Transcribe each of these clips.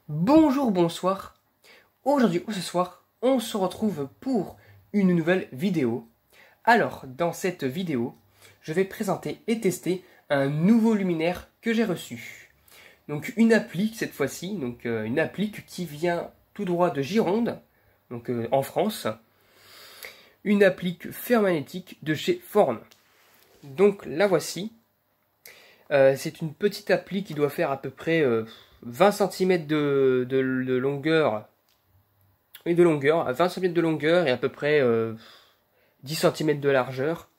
Bonjour, bonsoir. Aujourd'hui ou ce soir, on se retrouve pour une nouvelle vidéo. Alors, dans cette vidéo, je vais présenter et tester un nouveau luminaire que j'ai reçu. Donc une appli cette fois-ci, donc une appli qui vient tout droit de Gironde, donc en France. Une appli Fermagnétique de chez Forn. Donc la voici. C'est une petite appli qui doit faire à peu près 20 cm de longueur. Oui, de longueur, à 20 cm de longueur et à peu près 10 cm de largeur.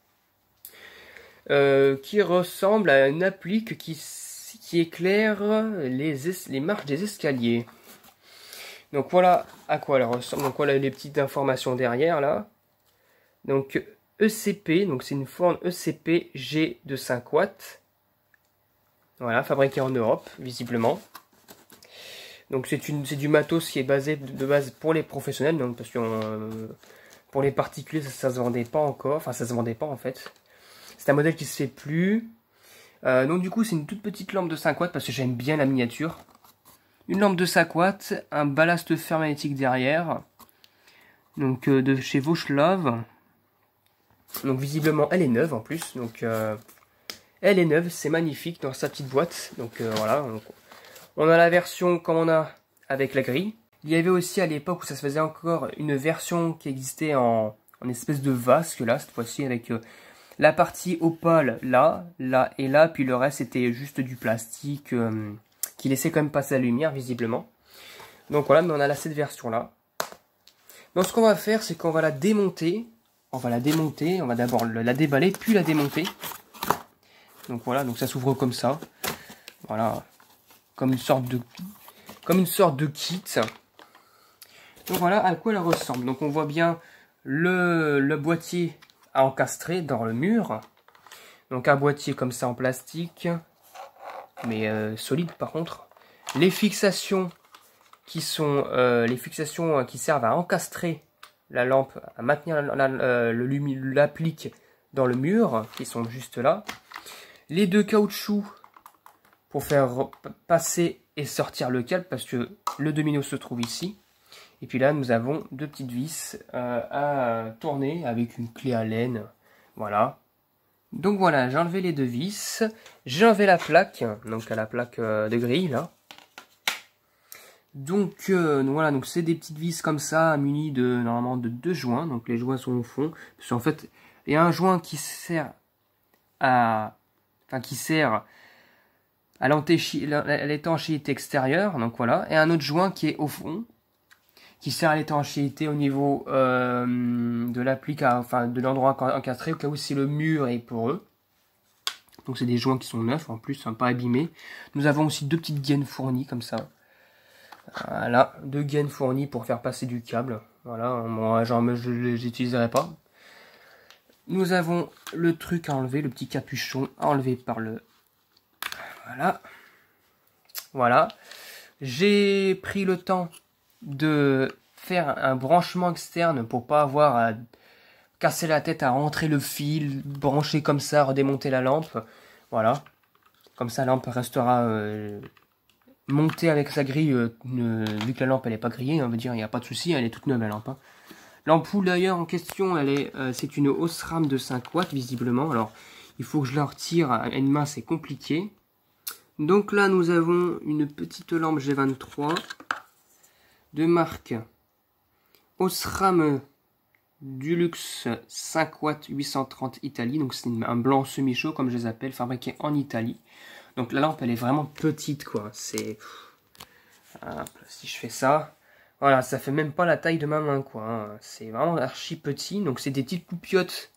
Qui ressemble à une appli qui éclaire les marches des escaliers. Donc voilà à quoi elle ressemble. Donc voilà les petites informations derrière là. Donc ECP, donc c'est une Forn ECP G de 5 watts. Voilà, fabriqué en Europe, visiblement. Donc c'est du matos qui est basé de base pour les professionnels, donc parce que pour les particuliers ça se vendait pas encore, enfin ça se vendait pas en fait. C'est un modèle qui se fait plus. Donc du coup c'est une toute petite lampe de 5 watts parce que j'aime bien la miniature. Une lampe de 5 watts, un ballast fermagnétique derrière. Donc de chez Vauchelove. Donc visiblement elle est neuve en plus, donc elle est neuve, c'est magnifique dans sa petite boîte. Donc voilà, on a la version comme on a avec la grille. Il y avait aussi à l'époque où ça se faisait encore une version qui existait en espèce de vasque là, cette fois-ci avec la partie opale là, là et là, puis le reste c'était juste du plastique qui laissait quand même passer la lumière visiblement. Donc voilà, mais on a là cette version là. Donc ce qu'on va faire, c'est qu'on va la démonter. On va va d'abord la déballer, puis la démonter. Donc voilà, donc ça s'ouvre comme ça. Voilà, comme une sorte de kit. Donc voilà à quoi elle ressemble. Donc on voit bien le boîtier à encastrer dans le mur. Donc un boîtier comme ça en plastique, mais solide par contre. Les fixations qui sont qui servent à encastrer la lampe, à maintenir l'applique dans le mur, qui sont juste là. Les deux caoutchoucs pour faire passer et sortir le câble, parce que le domino se trouve ici. Et puis là, nous avons deux petites vis à tourner avec une clé à laine. Voilà. Donc voilà, j'ai enlevé les deux vis. J'ai enlevé la plaque, donc à la plaque de grille, là. Donc voilà, donc c'est des petites vis comme ça, munies normalement de deux joints. Donc les joints sont au fond. Parce qu'en fait, il y a un joint qui sert à l'étanchéité extérieure, donc voilà, et un autre joint qui est au fond, qui sert à l'étanchéité au niveau de l'applique, enfin de l'endroit encastré, au cas où si le mur est poreux. Donc c'est des joints qui sont neufs en plus, hein, pas abîmés. Nous avons aussi deux petites gaines fournies comme ça. Voilà, deux gaines fournies pour faire passer du câble. Voilà, moi genre je les utiliserai pas. Nous avons le truc à enlever, le petit capuchon à enlever par le... Voilà. Voilà. J'ai pris le temps de faire un branchement externe pour pas avoir à casser la tête à rentrer le fil, brancher comme ça, redémonter la lampe. Voilà. Comme ça, la lampe restera montée avec sa grille, vu que la lampe elle est pas grillée, on veut dire, il n'y a pas de souci, elle est toute neuve la lampe. Hein. L'ampoule d'ailleurs en question, c'est une Osram de 5 watts visiblement. Alors, il faut que je la retire à une main, c'est compliqué. Donc là, nous avons une petite lampe G23 de marque Osram Dulux 5 watts 830 Italie. Donc c'est un blanc semi-chaud comme je les appelle, fabriqué en Italie. Donc la lampe, elle est vraiment petite quoi. C'est... Si je fais ça... Voilà, ça fait même pas la taille de ma main, quoi. Hein. C'est vraiment archi petit. Donc, c'est des petites poupiottes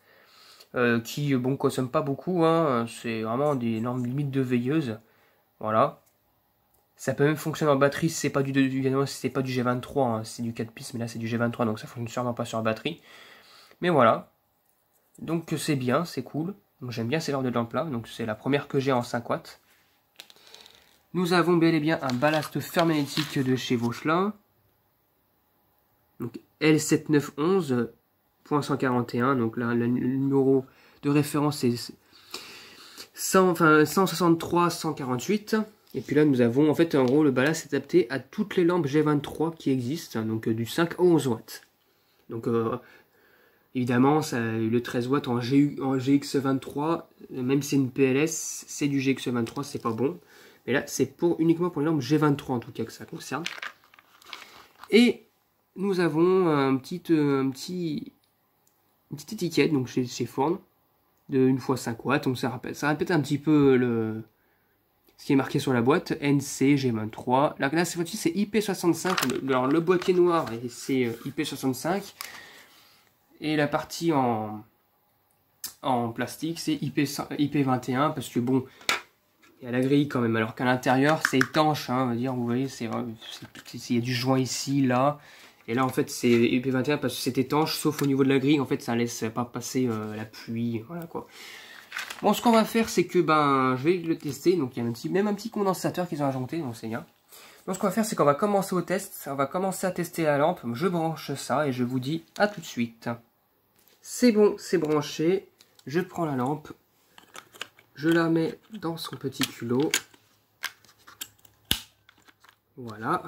qui, bon, consomment pas beaucoup. Hein. C'est vraiment des normes limites de veilleuse. Voilà. Ça peut même fonctionner en batterie si c'est pas du G23. Hein. C'est du 4 pistes, mais là, c'est du G23. Donc, ça fonctionne sûrement pas sur batterie. Mais voilà. Donc, c'est bien, c'est cool. J'aime bien ces genres de lampes-là. Donc, c'est la première que j'ai en 5 watts. Nous avons bel et bien un ballast fermagnétique de chez Vauchelove. Donc L7911.141, donc là le numéro de référence est 163 148. Et puis là, nous avons, en fait, en gros, le ballast est adapté à toutes les lampes G23 qui existent, hein, donc du 5 au 11 watts. Donc, évidemment, ça, le 13 watts en GX23, même si c'est une PLS, c'est du GX23, c'est pas bon. Mais là, c'est uniquement pour les lampes G23 en tout cas que ça concerne. Et nous avons une petite étiquette, donc chez Forn, de 1x5 watts. Donc ça répète un petit peu ce qui est marqué sur la boîte, NC G23. Là, cette fois-ci, c'est IP65. Alors, le boîtier noir, c'est IP65. Et la partie en plastique, c'est IP21. Parce que bon, il y a la grille quand même. Alors qu'à l'intérieur, c'est étanche. Hein, on va dire, vous voyez, il y a du joint ici, là. Et là, en fait, c'est IP21 parce que c'est étanche, sauf au niveau de la grille. En fait, ça laisse pas passer la pluie. Voilà quoi. Bon, ce qu'on va faire, c'est que je vais le tester. Donc, il y a même un petit condensateur qu'ils ont ajouté, donc c'est bien. Donc, ce qu'on va faire, c'est qu'on va commencer au test. On va commencer à tester la lampe. Je branche ça et je vous dis à tout de suite. C'est bon, c'est branché. Je prends la lampe. Je la mets dans son petit culot. Voilà.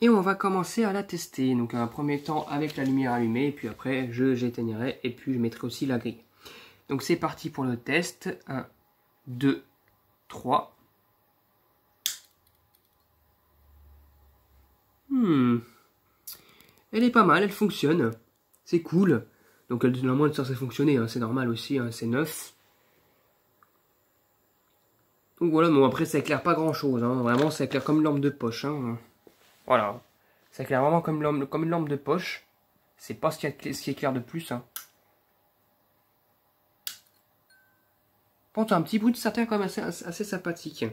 Et on va commencer à la tester. Donc, un premier temps avec la lumière allumée. Et puis après, j'éteignerai. Et puis, je mettrai aussi la grille. Donc c'est parti pour le test. 1, 2, 3. Elle est pas mal, elle fonctionne. C'est cool. Donc normalement elle est censée fonctionner, hein, c'est normal aussi, hein, c'est neuf. Donc voilà, bon après ça éclaire pas grand chose, hein, vraiment ça éclaire comme une lampe de poche. Hein. Voilà, ça éclaire vraiment comme une lampe de poche. C'est pas ce qui éclaire de plus. Hein. Un petit bout de satin quand même assez sympathique.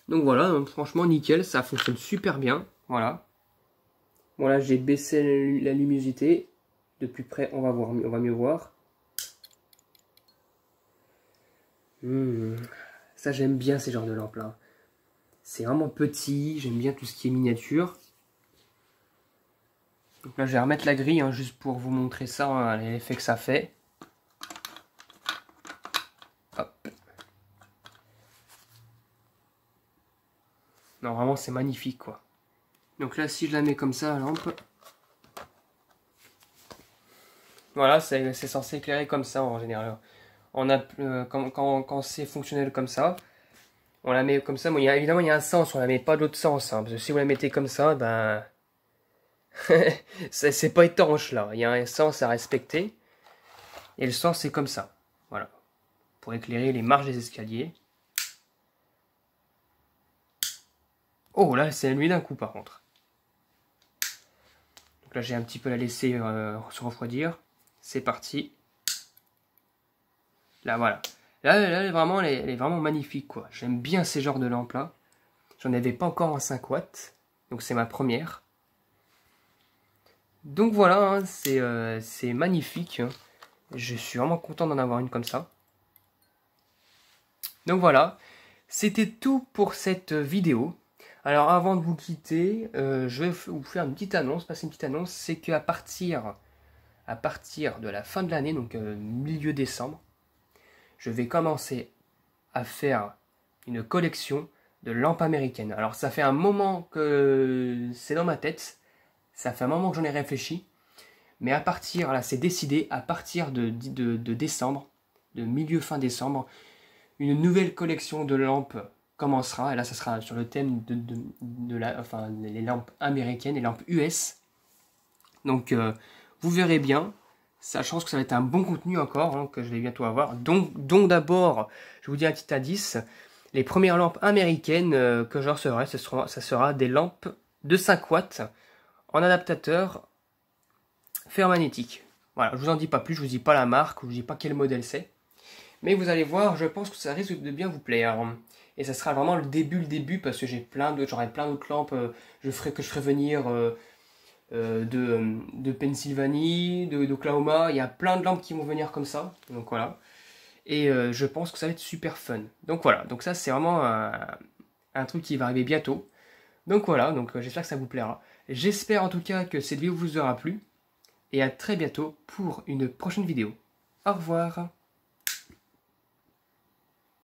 Donc voilà, donc franchement nickel, ça fonctionne super bien. Voilà. Bon là j'ai baissé la luminosité. De plus près on va mieux voir. Ça j'aime bien ces genres de lampes là. C'est vraiment petit, j'aime bien tout ce qui est miniature. Donc là je vais remettre la grille hein, juste pour vous montrer ça, hein, l'effet que ça fait. Hop. Non vraiment c'est magnifique quoi. Donc là si je la mets comme ça la lampe. Voilà, c'est censé éclairer comme ça en général. Quand c'est fonctionnel comme ça, on la met comme ça. Bon, évidemment, il y a un sens, on la met pas d'autre sens. Hein, parce que si vous la mettez comme ça, c'est pas étanche là. Il y a un sens à respecter. Et le sens, c'est comme ça. Voilà. Pour éclairer les marches des escaliers. Oh, là, c'est allumé d'un coup par contre. Donc là, j'ai un petit peu la laisser se refroidir. C'est parti. Là, voilà. Là elle est vraiment magnifique, quoi. J'aime bien ces genres de lampes-là. J'en avais pas encore en 5 watts. Donc, c'est ma première. Donc, voilà, hein, c'est magnifique. Hein. Je suis vraiment content d'en avoir une comme ça. Donc, voilà. C'était tout pour cette vidéo. Alors, avant de vous quitter, je vais vous faire une petite annonce. Passer une petite annonce. C'est qu'à partir de la fin de l'année, donc milieu décembre, je vais commencer à faire une collection de lampes américaines. Alors ça fait un moment que c'est dans ma tête, ça fait un moment que j'en ai réfléchi, mais à partir, là c'est décidé, à partir de décembre, de fin décembre, une nouvelle collection de lampes commencera, et là ça sera sur le thème les lampes américaines, les lampes US. Donc vous verrez bien. Sachant que ça va être un bon contenu encore, hein, que je vais bientôt avoir. Donc d'abord, je vous dis un petit indice. Les premières lampes américaines que je recevrai, ça sera des lampes de 5 watts en adaptateur ferromagnétique. Voilà, je vous en dis pas plus, je vous dis pas la marque, je vous dis pas quel modèle c'est. Mais vous allez voir, je pense que ça risque de bien vous plaire. Et ça sera vraiment le début, parce que j'aurai plein d'autres lampes que je ferai venir... de Pennsylvanie, d'Oklahoma, il y a plein de lampes qui vont venir comme ça, donc voilà, et je pense que ça va être super fun, donc voilà, donc ça c'est vraiment un truc qui va arriver bientôt, donc voilà, donc j'espère que ça vous plaira, j'espère en tout cas que cette vidéo vous aura plu, et à très bientôt pour une prochaine vidéo, au revoir.